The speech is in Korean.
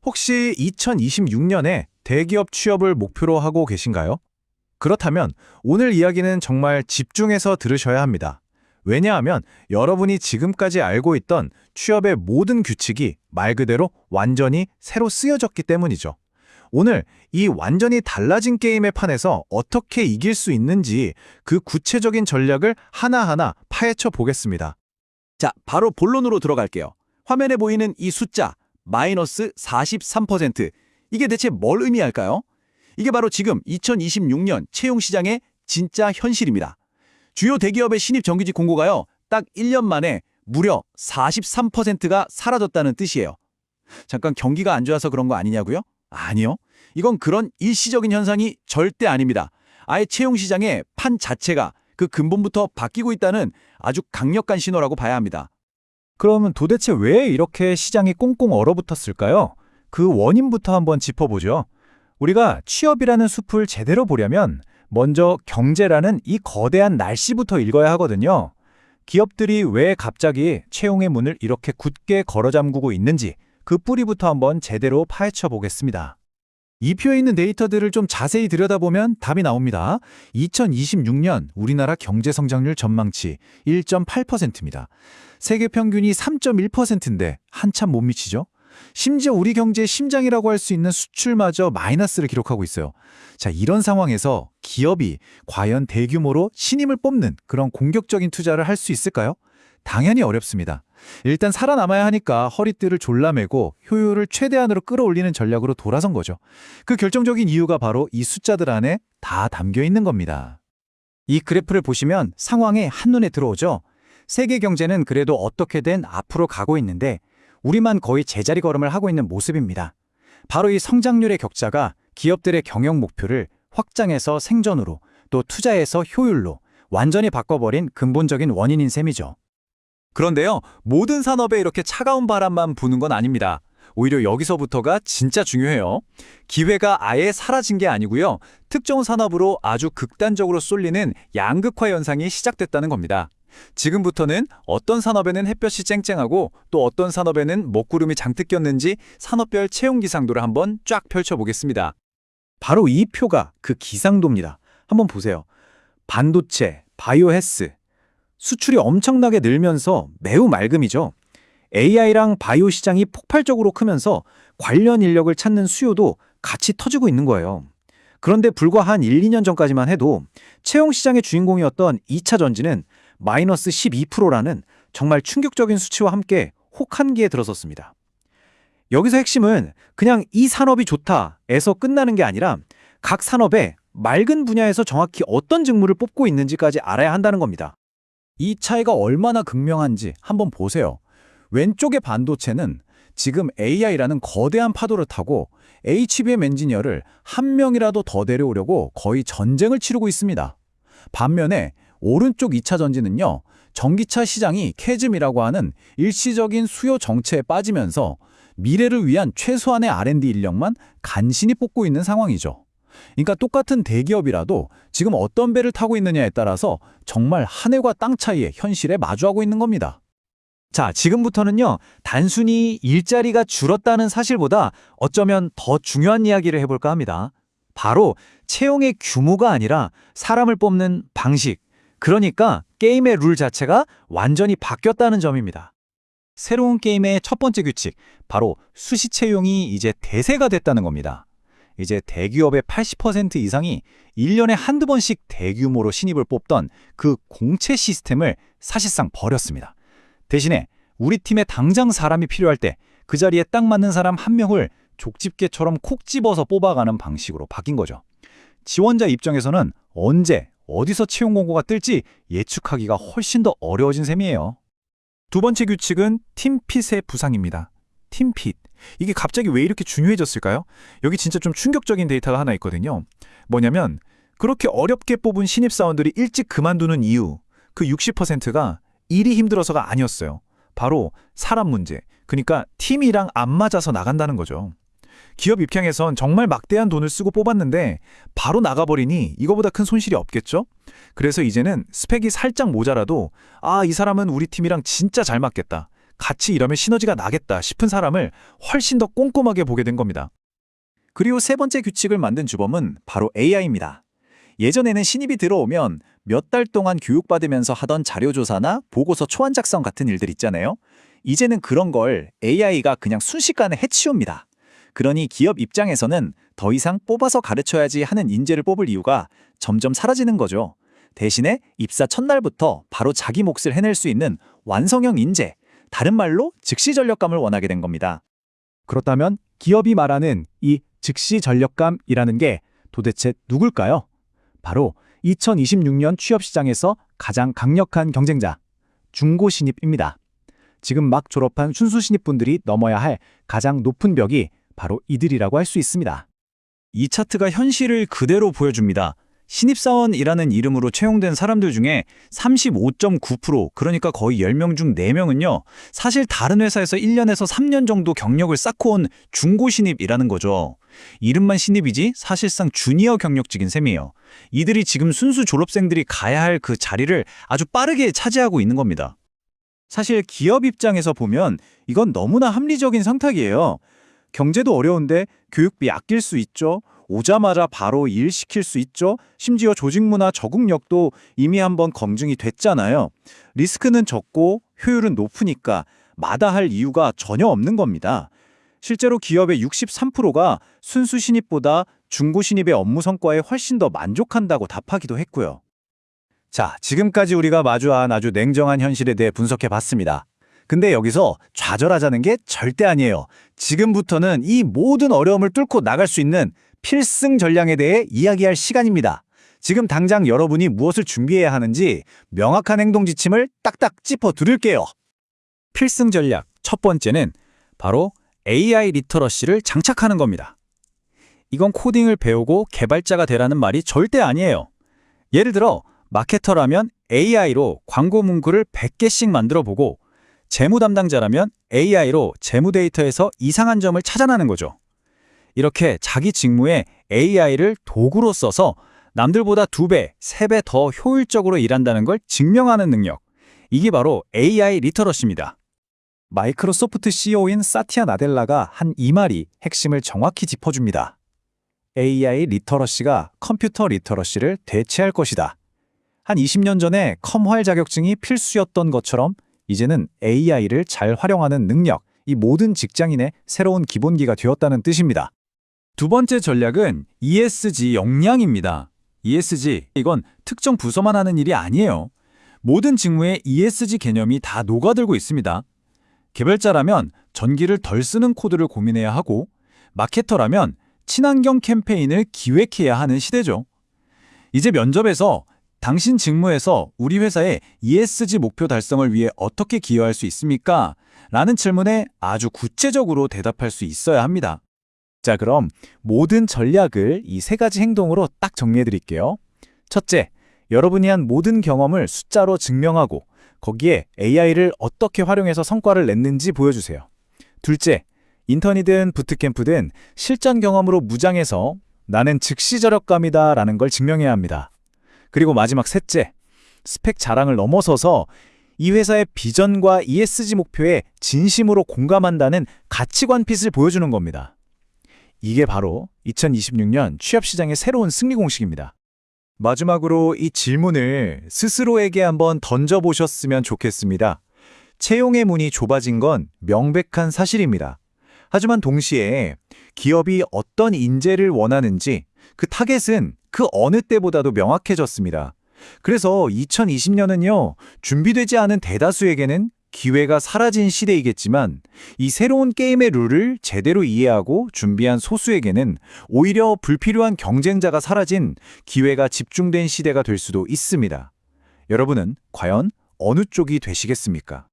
혹시 2026년에 대기업 취업을 목표로 하고 계신가요? 그렇다면 오늘 이야기는 정말 집중해서 들으셔야 합니다. 왜냐하면 여러분이 지금까지 알고 있던 취업의 모든 규칙이 말 그대로 완전히 새로 쓰여졌기 때문이죠. 오늘 이 완전히 달라진 게임의 판에서 어떻게 이길 수 있는지 그 구체적인 전략을 하나하나 파헤쳐 보겠습니다. 자, 바로 본론으로 들어갈게요. 화면에 보이는 이 숫자, 마이너스 43%. 이게 대체 뭘 의미할까요? 이게 바로 지금 2026년 채용시장의 진짜 현실입니다. 주요 대기업의 신입 정규직 공고가요, 딱 1년 만에 무려 43%가 사라졌다는 뜻이에요. 잠깐 경기가 안 좋아서 그런 거 아니냐고요? 아니요. 이건 그런 일시적인 현상이 절대 아닙니다. 아예 채용시장의 판 자체가 그 근본부터 바뀌고 있다는 아주 강력한 신호라고 봐야 합니다. 그러면 도대체 왜 이렇게 시장이 꽁꽁 얼어붙었을까요? 그 원인부터 한번 짚어보죠. 우리가 취업이라는 숲을 제대로 보려면 먼저 경제라는 이 거대한 날씨부터 읽어야 하거든요. 기업들이 왜 갑자기 채용의 문을 이렇게 굳게 걸어 잠그고 있는지 그 뿌리부터 한번 제대로 파헤쳐 보겠습니다. 이 표에 있는 데이터들을 좀 자세히 들여다보면 답이 나옵니다. 2026년 우리나라 경제 성장률 전망치 1.8%입니다. 세계 평균이 3.1%인데 한참 못 미치죠? 심지어 우리 경제의 심장이라고 할 수 있는 수출마저 마이너스를 기록하고 있어요. 자, 이런 상황에서 기업이 과연 대규모로 신임을 뽑는 그런 공격적인 투자를 할 수 있을까요? 당연히 어렵습니다. 일단 살아남아야 하니까 허리띠를 졸라매고 효율을 최대한으로 끌어올리는 전략으로 돌아선 거죠. 그 결정적인 이유가 바로 이 숫자들 안에 다 담겨 있는 겁니다. 이 그래프를 보시면 상황이 한눈에 들어오죠. 세계 경제는 그래도 어떻게든 앞으로 가고 있는데 우리만 거의 제자리 걸음을 하고 있는 모습입니다. 바로 이 성장률의 격차가 기업들의 경영 목표를 확장해서 생존으로 또 투자에서 효율로 완전히 바꿔버린 근본적인 원인인 셈이죠. 그런데요, 모든 산업에 이렇게 차가운 바람만 부는 건 아닙니다. 오히려 여기서부터가 진짜 중요해요. 기회가 아예 사라진 게 아니고요. 특정 산업으로 아주 극단적으로 쏠리는 양극화 현상이 시작됐다는 겁니다. 지금부터는 어떤 산업에는 햇볕이 쨍쨍하고 또 어떤 산업에는 먹구름이 장뜩 꼈는지 산업별 채용 기상도를 한번 쫙 펼쳐보겠습니다. 바로 이 표가 그 기상도입니다. 한번 보세요. 반도체, 바이오헬스, 수출이 엄청나게 늘면서 매우 맑음이죠. AI랑 바이오 시장이 폭발적으로 크면서 관련 인력을 찾는 수요도 같이 터지고 있는 거예요. 그런데 불과 한 1, 2년 전까지만 해도 채용 시장의 주인공이었던 2차 전지는 마이너스 12%라는 정말 충격적인 수치와 함께 혹한기에 들어섰습니다. 여기서 핵심은 그냥 이 산업이 좋다에서 끝나는 게 아니라 각 산업의 맑은 분야에서 정확히 어떤 직무를 뽑고 있는지까지 알아야 한다는 겁니다. 이 차이가 얼마나 극명한지 한번 보세요. 왼쪽의 반도체는 지금 AI라는 거대한 파도를 타고 HBM 엔지니어를 한 명이라도 더 데려오려고 거의 전쟁을 치르고 있습니다. 반면에 오른쪽 2차 전지는요, 전기차 시장이 캐즘이라고 하는 일시적인 수요 정체에 빠지면서 미래를 위한 최소한의 R&D 인력만 간신히 뽑고 있는 상황이죠. 그러니까 똑같은 대기업이라도 지금 어떤 배를 타고 있느냐에 따라서 정말 하늘과 땅 차이의 현실에 마주하고 있는 겁니다. 자, 지금부터는요, 단순히 일자리가 줄었다는 사실보다 어쩌면 더 중요한 이야기를 해볼까 합니다. 바로 채용의 규모가 아니라 사람을 뽑는 방식, 그러니까 게임의 룰 자체가 완전히 바뀌었다는 점입니다. 새로운 게임의 첫 번째 규칙, 바로 수시 채용이 이제 대세가 됐다는 겁니다. 이제 대기업의 80% 이상이 1년에 한두 번씩 대규모로 신입을 뽑던 그 공채 시스템을 사실상 버렸습니다. 대신에 우리 팀에 당장 사람이 필요할 때 그 자리에 딱 맞는 사람 한 명을 족집게처럼 콕 집어서 뽑아가는 방식으로 바뀐 거죠. 지원자 입장에서는 언제, 어디서 채용 공고가 뜰지 예측하기가 훨씬 더 어려워진 셈이에요. 두 번째 규칙은 팀핏의 부상입니다. 팀핏. 이게 갑자기 왜 이렇게 중요해졌을까요? 여기 진짜 좀 충격적인 데이터가 하나 있거든요. 뭐냐면 그렇게 어렵게 뽑은 신입사원들이 일찍 그만두는 이유, 그 60%가 일이 힘들어서가 아니었어요. 바로 사람 문제, 그러니까 팀이랑 안 맞아서 나간다는 거죠. 기업 입장에선 정말 막대한 돈을 쓰고 뽑았는데 바로 나가버리니 이거보다 큰 손실이 없겠죠? 그래서 이제는 스펙이 살짝 모자라도 이 사람은 우리 팀이랑 진짜 잘 맞겠다. 같이 일하면 시너지가 나겠다 싶은 사람을 훨씬 더 꼼꼼하게 보게 된 겁니다. 그리고 세 번째 규칙을 만든 주범은 바로 AI입니다. 예전에는 신입이 들어오면 몇 달 동안 교육받으면서 하던 자료조사나 보고서 초안 작성 같은 일들 있잖아요. 이제는 그런 걸 AI가 그냥 순식간에 해치웁니다. 그러니 기업 입장에서는 더 이상 뽑아서 가르쳐야지 하는 인재를 뽑을 이유가 점점 사라지는 거죠. 대신에 입사 첫날부터 바로 자기 몫을 해낼 수 있는 완성형 인재, 다른 말로 즉시 전력감을 원하게 된 겁니다. 그렇다면 기업이 말하는 이 즉시 전력감이라는 게 도대체 누굴까요? 바로 2026년 취업시장에서 가장 강력한 경쟁자, 중고 신입입니다. 지금 막 졸업한 순수 신입분들이 넘어야 할 가장 높은 벽이 바로 이들이라고 할 수 있습니다. 이 차트가 현실을 그대로 보여줍니다. 신입사원이라는 이름으로 채용된 사람들 중에 35.9%, 그러니까 거의 10명 중 4명은요, 사실 다른 회사에서 1년에서 3년 정도 경력을 쌓고 온 중고 신입이라는 거죠. 이름만 신입이지 사실상 주니어 경력직인 셈이에요. 이들이 지금 순수 졸업생들이 가야 할 그 자리를 아주 빠르게 차지하고 있는 겁니다. 사실 기업 입장에서 보면 이건 너무나 합리적인 선택이에요. 경제도 어려운데 교육비 아낄 수 있죠. 오자마자 바로 일 시킬 수 있죠. 심지어 조직 문화 적응력도 이미 한번 검증이 됐잖아요. 리스크는 적고 효율은 높으니까 마다할 이유가 전혀 없는 겁니다. 실제로 기업의 63%가 순수 신입보다 중고 신입의 업무 성과에 훨씬 더 만족한다고 답하기도 했고요. 자, 지금까지 우리가 마주한 아주 냉정한 현실에 대해 분석해 봤습니다. 근데 여기서 좌절하자는 게 절대 아니에요. 지금부터는 이 모든 어려움을 뚫고 나갈 수 있는 필승 전략에 대해 이야기할 시간입니다. 지금 당장 여러분이 무엇을 준비해야 하는지 명확한 행동 지침을 딱딱 짚어 드릴게요. 필승 전략 첫 번째는 바로 AI 리터러시를 장착하는 겁니다. 이건 코딩을 배우고 개발자가 되라는 말이 절대 아니에요. 예를 들어 마케터라면 AI로 광고 문구를 100개씩 만들어 보고, 재무 담당자라면 AI로 재무 데이터에서 이상한 점을 찾아내는 거죠. 이렇게 자기 직무에 AI를 도구로 써서 남들보다 2배, 3배 더 효율적으로 일한다는 걸 증명하는 능력. 이게 바로 AI 리터러시입니다. 마이크로소프트 CEO인 사티아 나델라가 한 이 말이 핵심을 정확히 짚어줍니다. AI 리터러시가 컴퓨터 리터러시를 대체할 것이다. 한 20년 전에 컴활 자격증이 필수였던 것처럼 이제는 AI를 잘 활용하는 능력, 이 모든 직장인의 새로운 기본기가 되었다는 뜻입니다. 두 번째 전략은 ESG 역량입니다. ESG, 이건 특정 부서만 하는 일이 아니에요. 모든 직무에 ESG 개념이 다 녹아들고 있습니다. 개발자라면 전기를 덜 쓰는 코드를 고민해야 하고, 마케터라면 친환경 캠페인을 기획해야 하는 시대죠. 이제 면접에서 당신 직무에서 우리 회사의 ESG 목표 달성을 위해 어떻게 기여할 수 있습니까? 라는 질문에 아주 구체적으로 대답할 수 있어야 합니다. 자, 그럼 모든 전략을 이 세 가지 행동으로 딱 정리해 드릴게요. 첫째, 여러분이 한 모든 경험을 숫자로 증명하고 거기에 AI를 어떻게 활용해서 성과를 냈는지 보여주세요. 둘째, 인턴이든 부트캠프든 실전 경험으로 무장해서 나는 즉시 저력감이다 라는 걸 증명해야 합니다. 그리고 마지막 셋째, 스펙 자랑을 넘어서서 이 회사의 비전과 ESG 목표에 진심으로 공감한다는 가치관 핏을 보여주는 겁니다. 이게 바로 2026년 취업시장의 새로운 승리 공식입니다. 마지막으로 이 질문을 스스로에게 한번 던져보셨으면 좋겠습니다. 채용의 문이 좁아진 건 명백한 사실입니다. 하지만 동시에 기업이 어떤 인재를 원하는지 그 타겟은 그 어느 때보다도 명확해졌습니다. 그래서 2020년은요, 준비되지 않은 대다수에게는 기회가 사라진 시대이겠지만 이 새로운 게임의 룰을 제대로 이해하고 준비한 소수에게는 오히려 불필요한 경쟁자가 사라진 기회가 집중된 시대가 될 수도 있습니다. 여러분은 과연 어느 쪽이 되시겠습니까?